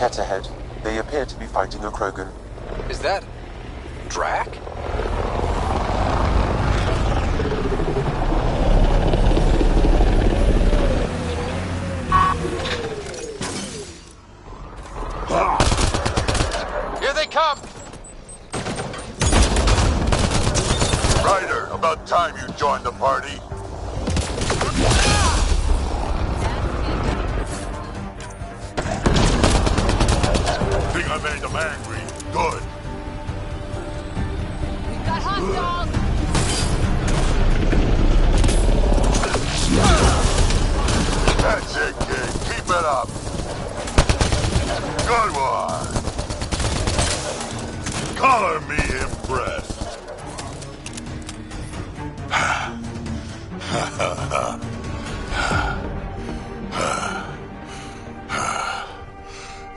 Ket ahead. They appear to be fighting a Krogan. Is that... Drac? Here they come! Ryder, about time you joined the party. Think I made them angry. Good. We've got hostiles! That's it, kid. Keep it up. Good one. Color me impressed.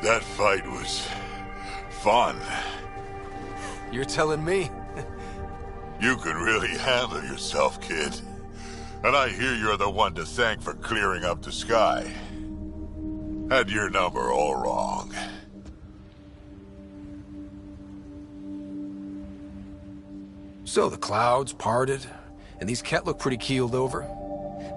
That fight was fun. You're telling me? You can really handle yourself, kid. And I hear you're the one to thank for clearing up the sky. Had your number all wrong. So the clouds parted, and these Ket look pretty keeled over.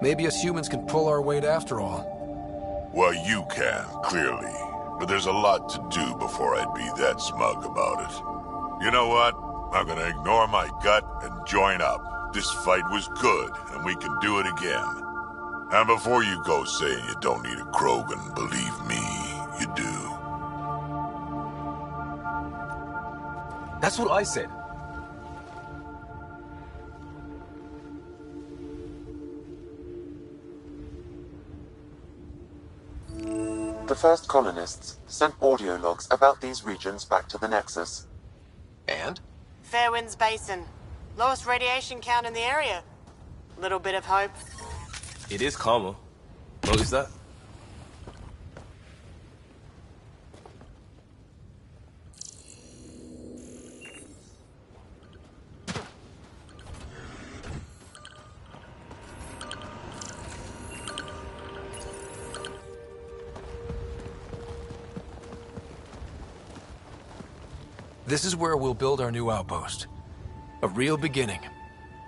Maybe us humans can pull our weight after all. Well, you can, clearly. But there's a lot to do before I'd be that smug about it. You know what? I'm gonna ignore my gut and join up. This fight was good, and we can do it again. And before you go saying you don't need a Krogan, believe me, you do. That's what I said. The first colonists sent audio logs about these regions back to the Nexus. And? Fairwinds Basin. Lowest radiation count in the area. Little bit of hope. It is calmer. Notice that? This is where we'll build our new outpost. A real beginning.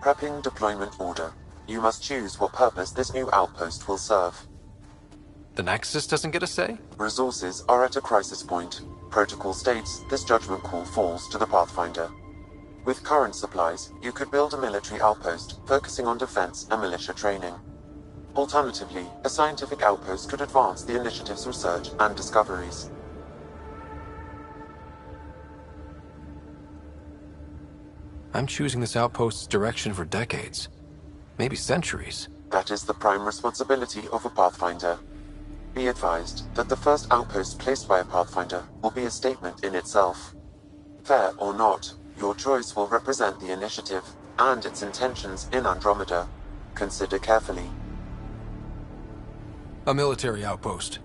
Prepping deployment order. You must choose what purpose this new outpost will serve. The Nexus doesn't get a say? Resources are at a crisis point. Protocol states this judgment call falls to the Pathfinder. With current supplies, you could build a military outpost focusing on defense and militia training. Alternatively, a scientific outpost could advance the initiative's research and discoveries. I'm choosing this outpost's direction for decades. Maybe centuries. That is the prime responsibility of a Pathfinder. Be advised that the first outpost placed by a Pathfinder will be a statement in itself. Fair or not, your choice will represent the initiative and its intentions in Andromeda. Consider carefully. A military outpost.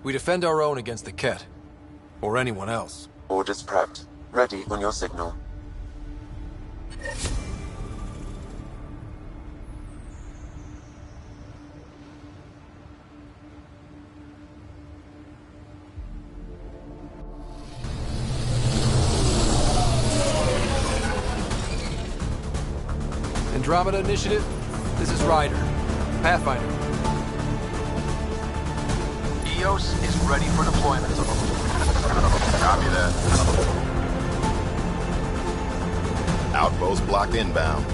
We defend our own against the Ket. Or anyone else. Orders prepped. Ready on your signal. Andromeda Initiative, this is Ryder, Pathfinder. EOS is ready for deployment. Copy that. Outpost block inbound.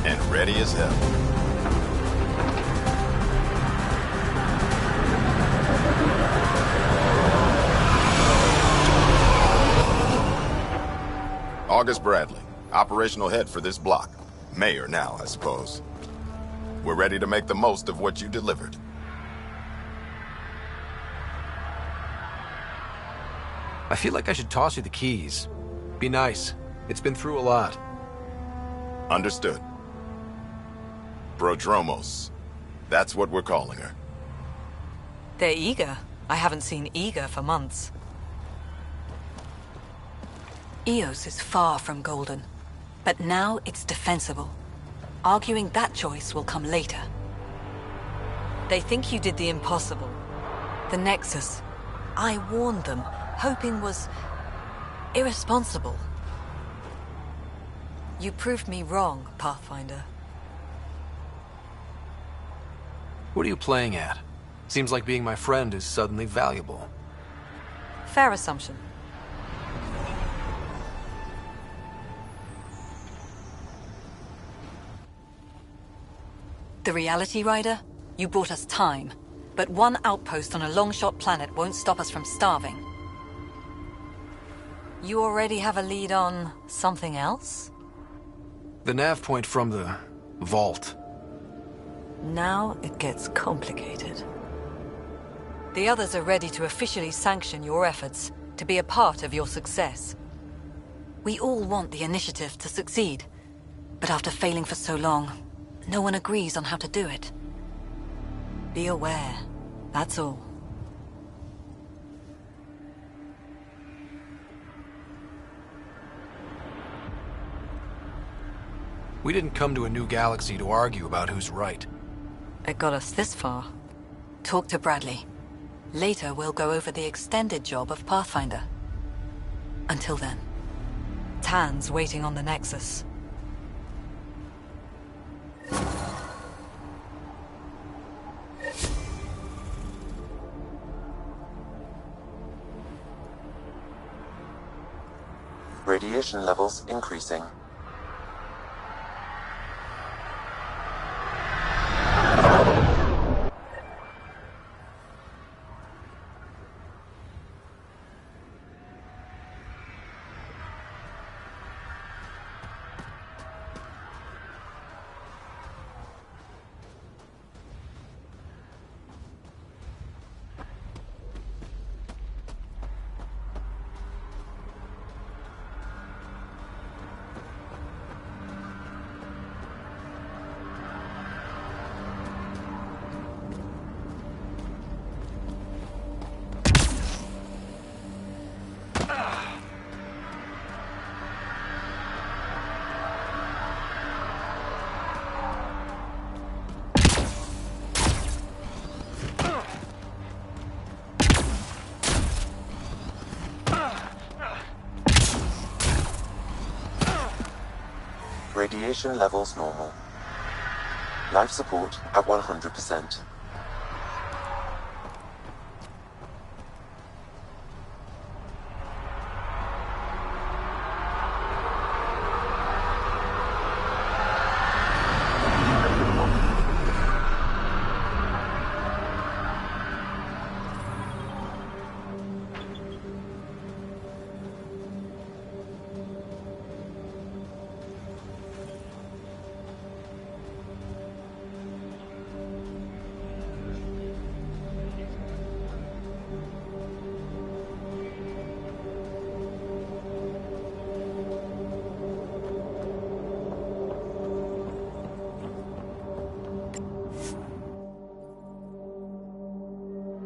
And ready as hell. August Bradley, operational head for this block. Mayor now, I suppose. We're ready to make the most of what you delivered. I feel like I should toss you the keys. Be nice. It's been through a lot. Understood. Prodromos. That's what we're calling her. They're eager. I haven't seen eager for months. EOS is far from golden. But now it's defensible. Arguing that choice will come later. They think you did the impossible. The Nexus. I warned them. Hoping was irresponsible. You proved me wrong, Pathfinder. What are you playing at? Seems like being my friend is suddenly valuable. Fair assumption. The Reality Rider? You brought us time. But one outpost on a long-shot planet won't stop us from starving. You already have a lead on something else? The nav point from the vault. Now it gets complicated. The others are ready to officially sanction your efforts, to be a part of your success. We all want the initiative to succeed, but after failing for so long, no one agrees on how to do it. Be aware, that's all. We didn't come to a new galaxy to argue about who's right. It got us this far. Talk to Bradley. Later, we'll go over the extended job of Pathfinder. Until then, Tan's waiting on the Nexus. Radiation levels increasing. Radiation levels normal. Life support at 100%.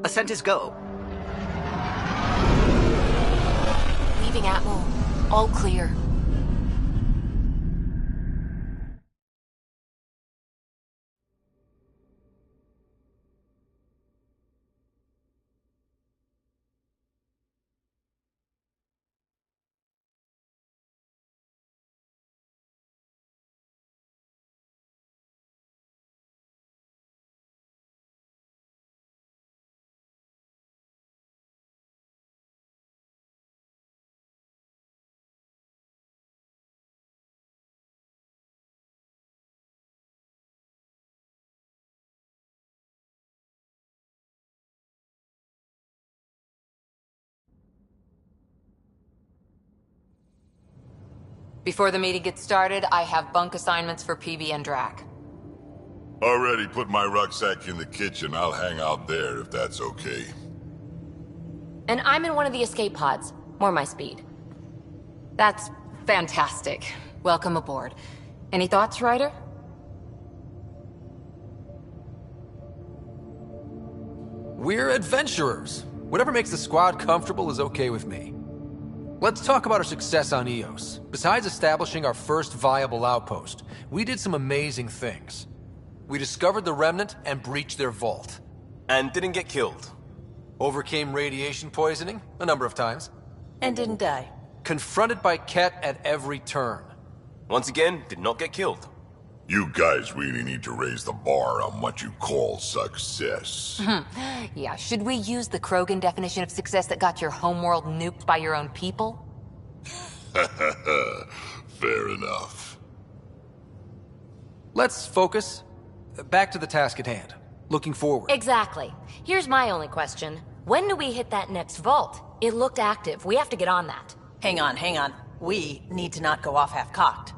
Ascent is go. Leaving Atmo. All clear. Before the meeting gets started, I have bunk assignments for PB and Drac. Already put my rucksack in the kitchen. I'll hang out there if that's okay. And I'm in one of the escape pods. More my speed. That's fantastic. Welcome aboard. Any thoughts, Ryder? We're adventurers. Whatever makes the squad comfortable is okay with me. Let's talk about our success on Eos. Besides establishing our first viable outpost, we did some amazing things. We discovered the Remnant and breached their vault. And didn't get killed. Overcame radiation poisoning a number of times. And didn't die. Confronted by Ket at every turn. Once again, did not get killed. You guys really need to raise the bar on what you call success. Yeah, should we use the Krogan definition of success that got your homeworld nuked by your own people? Fair enough. Let's focus. Back to the task at hand. Looking forward. Exactly. Here's my only question. When do we hit that next vault? It looked active. We have to get on that. Hang on. We need to not go off half-cocked.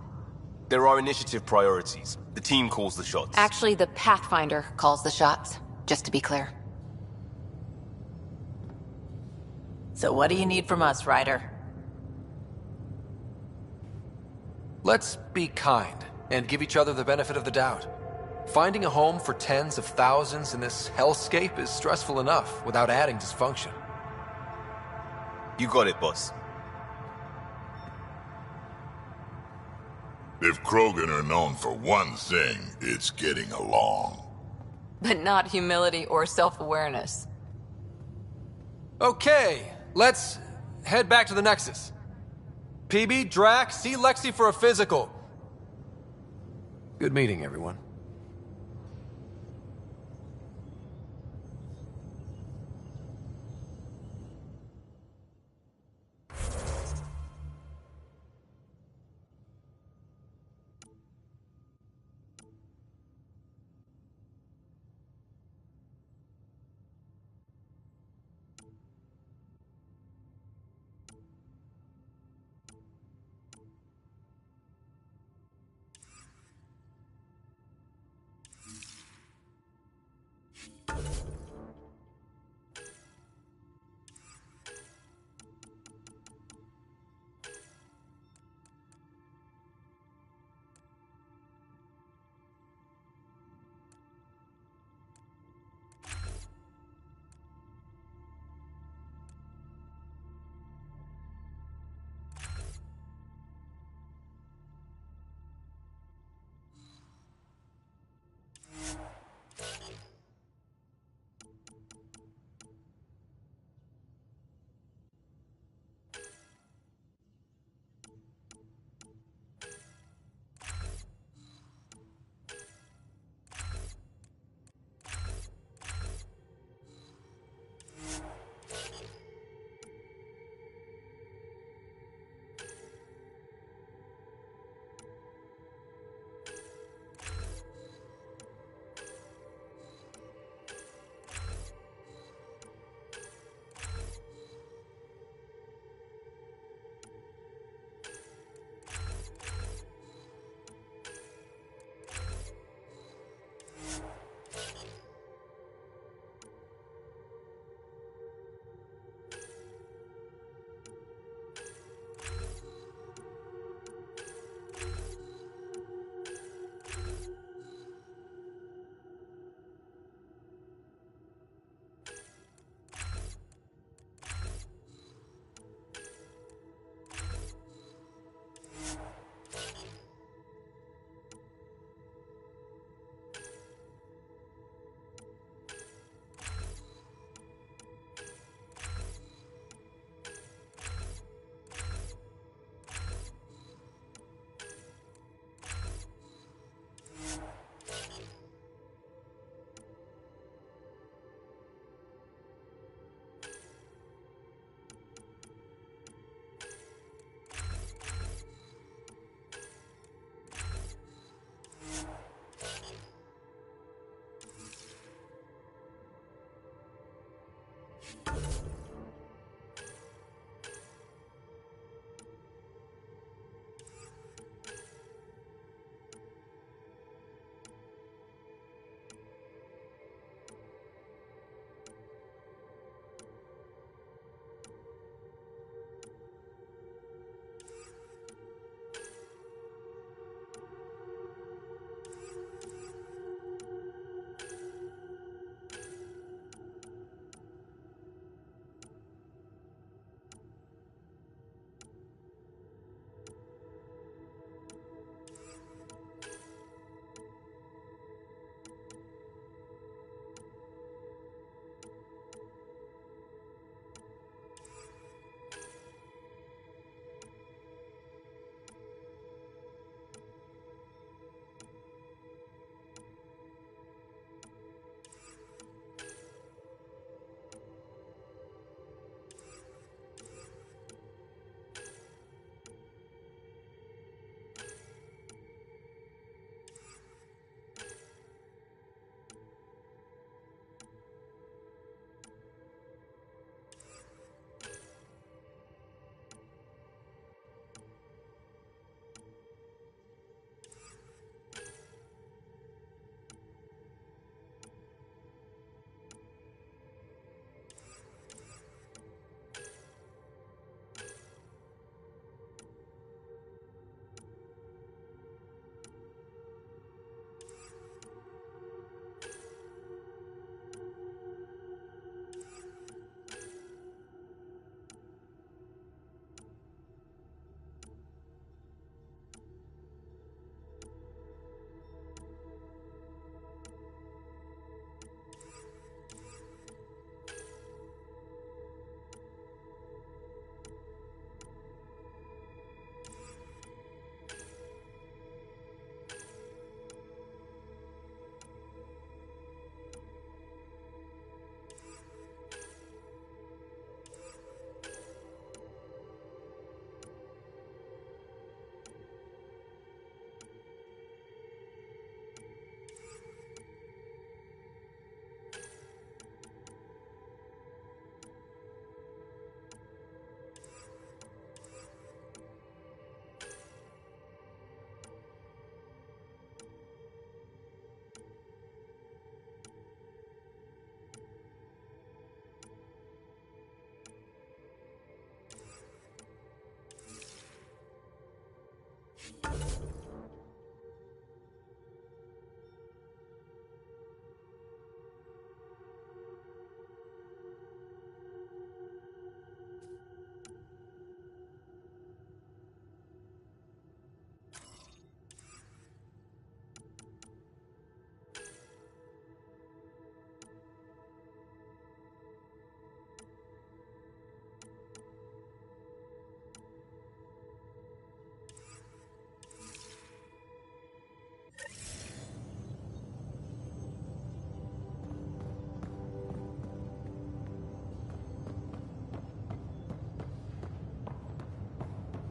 There are initiative priorities. The team calls the shots. Actually, the Pathfinder calls the shots, just to be clear. So what do you need from us, Ryder? Let's be kind and give each other the benefit of the doubt. Finding a home for tens of thousands in this hellscape is stressful enough without adding dysfunction. You got it, boss. If Krogan are known for one thing, it's getting along. But not humility or self-awareness. Okay, let's head back to the Nexus. PB, Drac, see Lexi for a physical. Good meeting, everyone.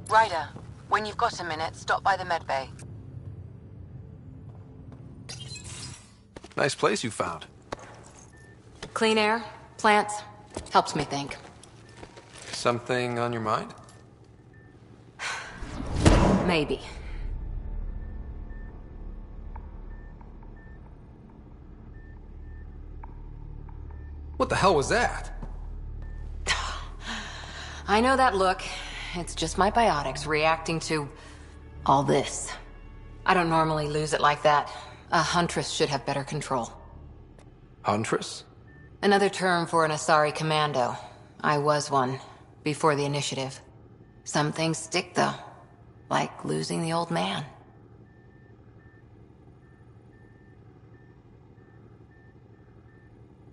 Ryder, when you've got a minute, stop by the medbay. Nice place you found. Clean air, plants, helps me think. Something on your mind? Maybe. What the hell was that? I know that look. It's just my biotics reacting to all this. I don't normally lose it like that. A huntress should have better control. Huntress? Another term for an Asari commando. I was one, before the initiative. Some things stick, though. Like losing the old man.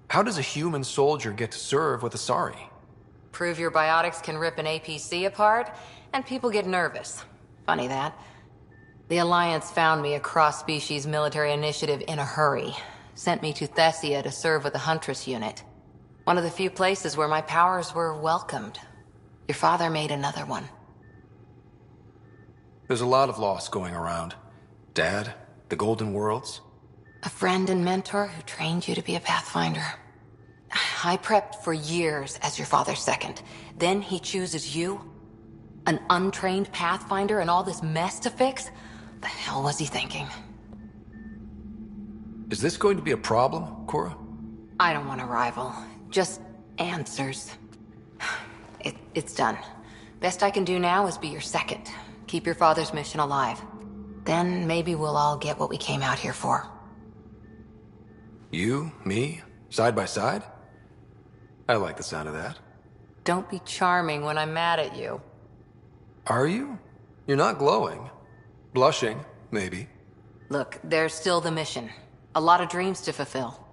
How does a human soldier get to serve with Asari? Prove your biotics can rip an APC apart, and people get nervous. Funny that. The Alliance found me a cross-species military initiative in a hurry. Sent me to Thessia to serve with the Huntress unit. One of the few places where my powers were welcomed. Your father made another one. There's a lot of loss going around. Dad, the Golden Worlds. A friend and mentor who trained you to be a Pathfinder. I prepped for years as your father's second. Then he chooses you? An untrained Pathfinder and all this mess to fix? The hell was he thinking? Is this going to be a problem, Cora? I don't want a rival. Just answers. It's done. Best I can do now is be your second. Keep your father's mission alive. Then maybe we'll all get what we came out here for. You, me, side by side? I like the sound of that. Don't be charming when I'm mad at you. Are you? You're not glowing. Blushing, maybe. Look, there's still the mission. A lot of dreams to fulfill.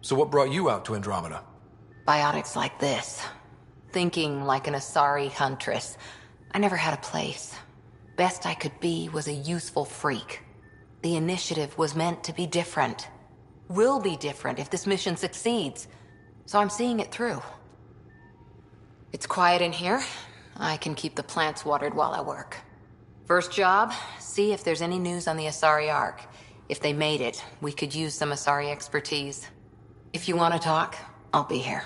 So what brought you out to Andromeda? Biotics like this. Thinking like an Asari huntress. I never had a place. Best I could be was a useful freak. The initiative was meant to be different. Will be different if this mission succeeds. So I'm seeing it through. It's quiet in here. I can keep the plants watered while I work. First job, see if there's any news on the Asari Ark. If they made it, we could use some Asari expertise. If you want to talk, I'll be here.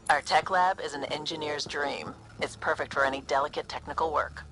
Our tech lab is an engineer's dream. It's perfect for any delicate technical work.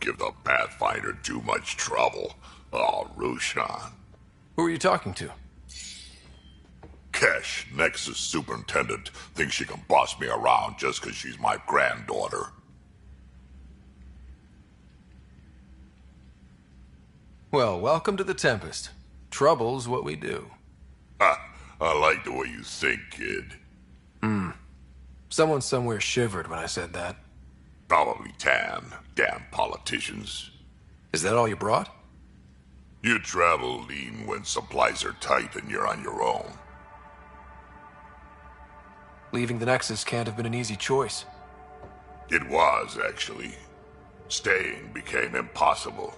give the Pathfinder too much trouble. Oh, Rushan. Who are you talking to? Kesh, Nexus Superintendent, thinks she can boss me around just because she's my granddaughter. Well, welcome to the Tempest. Trouble's what we do. Ha! I like the way you think, kid. Someone somewhere shivered when I said that. Probably Tan. Damn politicians. Is that all you brought? You travel lean when supplies are tight and you're on your own. Leaving the Nexus can't have been an easy choice. It was, actually. Staying became impossible.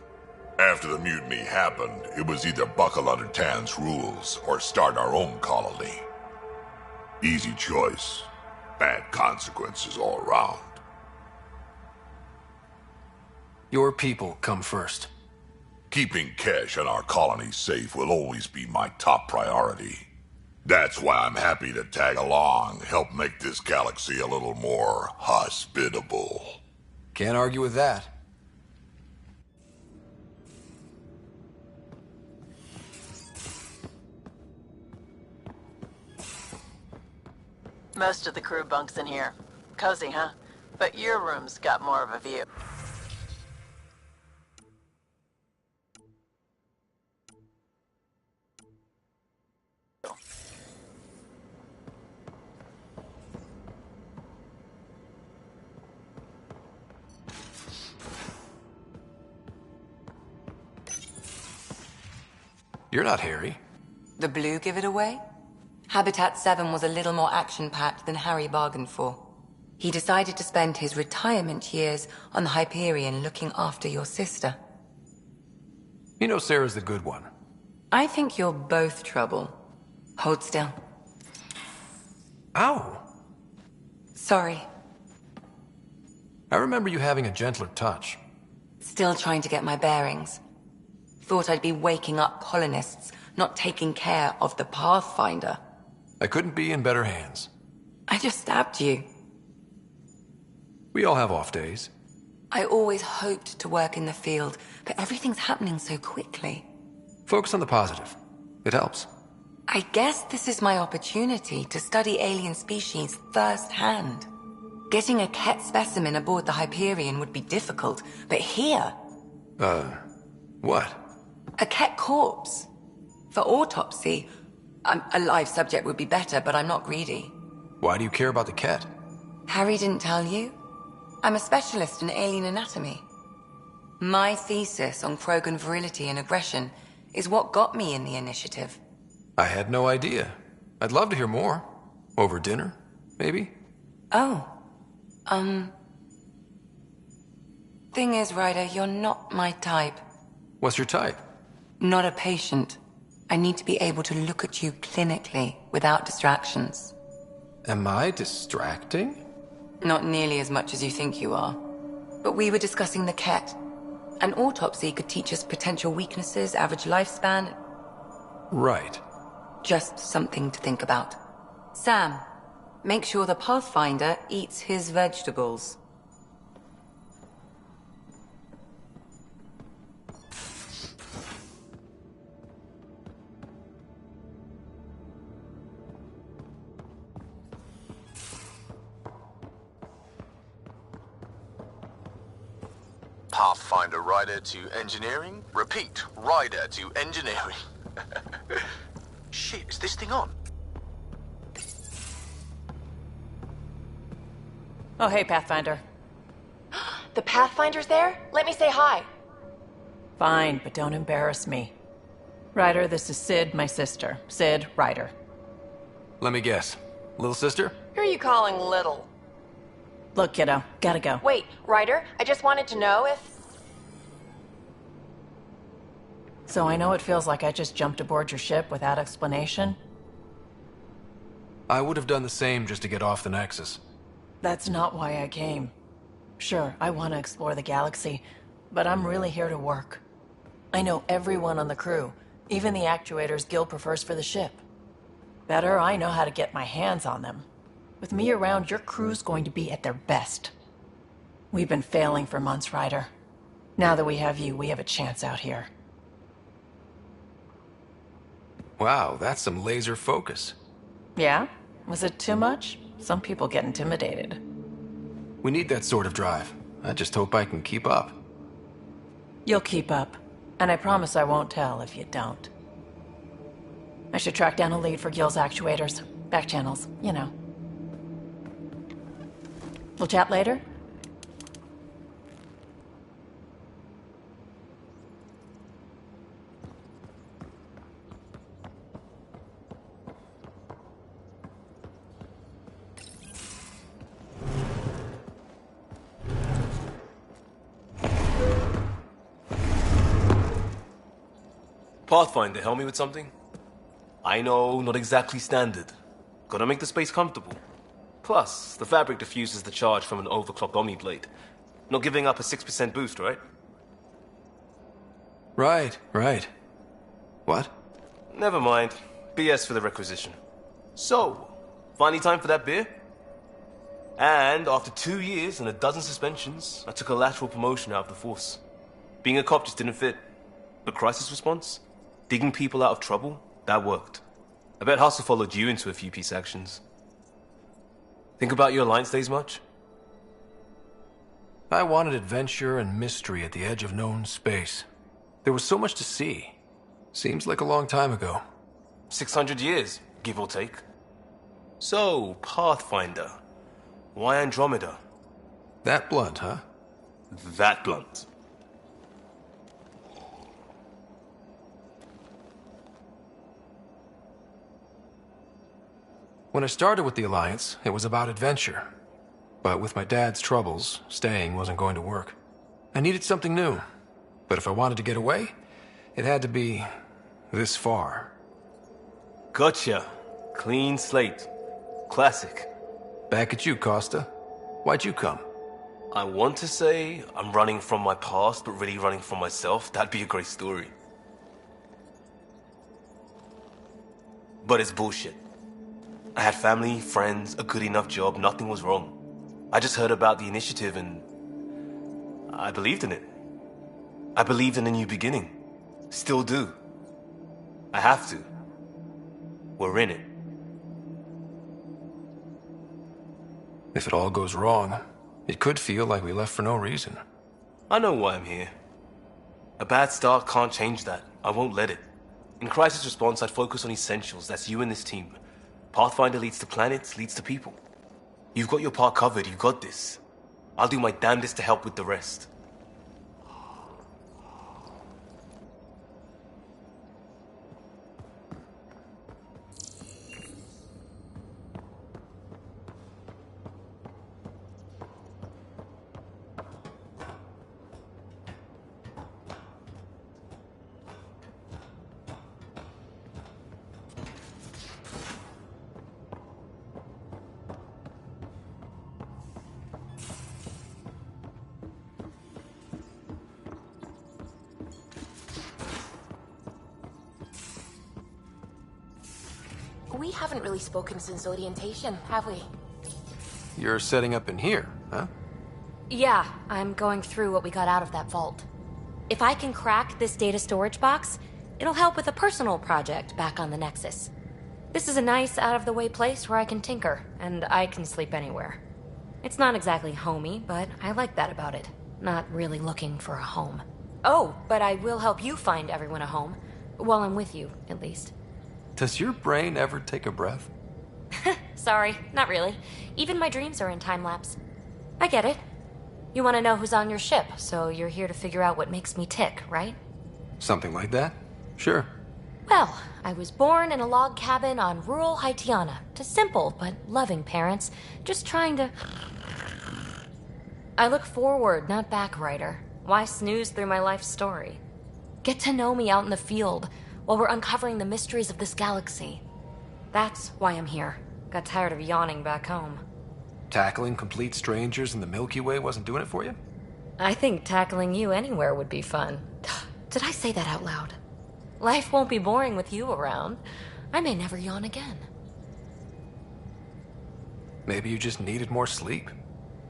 After the mutiny happened, it was either buckle under Tan's rules or start our own colony. Easy choice. Bad consequences all around. Your people come first. Keeping Kesh and our colony safe will always be my top priority. That's why I'm happy to tag along, help make this galaxy a little more hospitable. Can't argue with that. Most of the crew bunks in here. Cozy, huh? But your room's got more of a view. You're not Harry. The blue give it away? Habitat 7 was a little more action-packed than Harry bargained for. He decided to spend his retirement years on the Hyperion looking after your sister. You know Sarah's the good one. I think you're both trouble. Hold still. Ow! Sorry. I remember you having a gentler touch. Still trying to get my bearings. Thought I'd be waking up colonists, not taking care of the Pathfinder. I couldn't be in better hands. I just stabbed you. We all have off days. I always hoped to work in the field, but everything's happening so quickly. Focus on the positive. It helps. I guess this is my opportunity to study alien species firsthand. Getting a Ket specimen aboard the Hyperion would be difficult, but here... What? A Ket corpse. For autopsy, a live subject would be better, but I'm not greedy. Why do you care about the Ket? Harry didn't tell you? I'm a specialist in alien anatomy. My thesis on Krogan virility and aggression is what got me in the initiative. I had no idea. I'd love to hear more. Over dinner, maybe? Oh. Thing is, Ryder, you're not my type. What's your type? Not a patient. I need to be able to look at you clinically, without distractions. Am I distracting? Not nearly as much as you think you are. But we were discussing the Ket. An autopsy could teach us potential weaknesses, average lifespan. Right. Just something to think about. Sam, make sure the Pathfinder eats his vegetables. Pathfinder rider to engineering. Repeat, rider to engineering. Shit, is this thing on? Oh, hey, Pathfinder. The Pathfinder's there? Let me say hi. Fine, but don't embarrass me. Ryder, this is Sid, my sister. Sid, Ryder. Let me guess. Little sister? Who are you calling little? Look, kiddo, gotta go. Wait, Ryder, I just wanted to know if... So I know it feels like I just jumped aboard your ship without explanation. I would have done the same just to get off the Nexus. That's not why I came. Sure, I want to explore the galaxy, but I'm really here to work. I know everyone on the crew, even the actuators Gil prefers for the ship. Better, I know how to get my hands on them. With me around, your crew's going to be at their best. We've been failing for months, Ryder. Now that we have you, we have a chance out here. Wow, that's some laser focus. Yeah? Was it too much? Some people get intimidated. We need that sort of drive. I just hope I can keep up. You'll keep up. And I promise I won't tell if you don't. I should track down a lead for Gil's actuators. Back channels, you know. We'll chat later? Pathfinder, help me with something? I know, not exactly standard. Gotta make the space comfortable. Plus, the fabric diffuses the charge from an overclocked Omniblade. Not giving up a 6% boost, right? Right. What? Never mind. BS for the requisition. So, finally time for that beer? And after 2 years and a dozen suspensions, I took a lateral promotion out of the force. Being a cop just didn't fit. But crisis response? Digging people out of trouble? That worked. I bet Hustle followed you into a few peace actions. Think about your Alliance days much? I wanted adventure and mystery at the edge of known space. There was so much to see. Seems like a long time ago. 600 years, give or take. So, Pathfinder. Why Andrômeda? That blunt, huh? That blunt. When I started with the Alliance, it was about adventure. But with my dad's troubles, staying wasn't going to work. I needed something new. But if I wanted to get away, it had to be this far. Gotcha. Clean slate. Classic. Back at you, Costa. Why'd you come? I want to say I'm running from my past, but really running from myself. That'd be a great story. But it's bullshit. I had family, friends, a good enough job, nothing was wrong. I just heard about the initiative and I believed in it. I believed in a new beginning. Still do. I have to. We're in it. If it all goes wrong, it could feel like we left for no reason. I know why I'm here. A bad start can't change that. I won't let it. In crisis response, I'd focus on essentials. That's you and this team. Pathfinder leads to planets, leads to people. You've got your part covered, you got this. I'll do my damnedest to help with the rest. We haven't really spoken since orientation, have we? You're setting up in here, huh? Yeah, I'm going through what we got out of that vault. If I can crack this data storage box, it'll help with a personal project back on the Nexus. This is a nice, out-of-the-way place where I can tinker, and I can sleep anywhere. It's not exactly homey, but I like that about it. Not really looking for a home. Oh, but I will help you find everyone a home. While I'm with you, at least. Does your brain ever take a breath? Sorry, not really. Even my dreams are in time-lapse. I get it. You want to know who's on your ship, so you're here to figure out what makes me tick, right? Something like that? Sure. Well, I was born in a log cabin on rural Haitiana to simple but loving parents, just trying to... I look forward, not back, writer. Why snooze through my life story? Get to know me out in the field, while we're uncovering the mysteries of this galaxy. That's why I'm here. Got tired of yawning back home. Tackling complete strangers in the Milky Way wasn't doing it for you? I think tackling you anywhere would be fun. Did I say that out loud? Life won't be boring with you around. I may never yawn again. Maybe you just needed more sleep.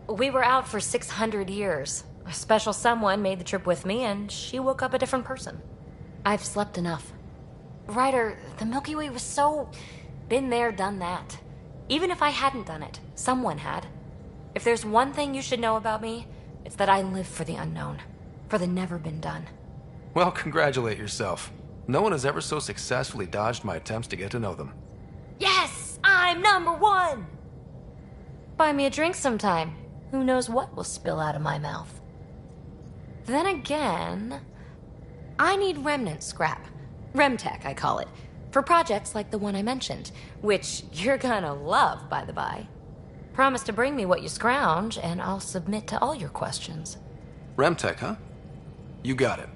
We were out for 600 years. A special someone made the trip with me, and she woke up a different person. I've slept enough. Ryder, the Milky Way was so... been there, done that. Even if I hadn't done it, someone had. If there's one thing you should know about me, it's that I live for the unknown. For the never been done. Well, congratulate yourself. No one has ever so successfully dodged my attempts to get to know them. Yes! I'm #1! Buy me a drink sometime. Who knows what will spill out of my mouth. Then again... I need remnant scrap. Remtech, I call it. For projects like the one I mentioned. Which you're gonna love, by the by. Promise to bring me what you scrounge, and I'll submit to all your questions. Remtech, huh? You got it.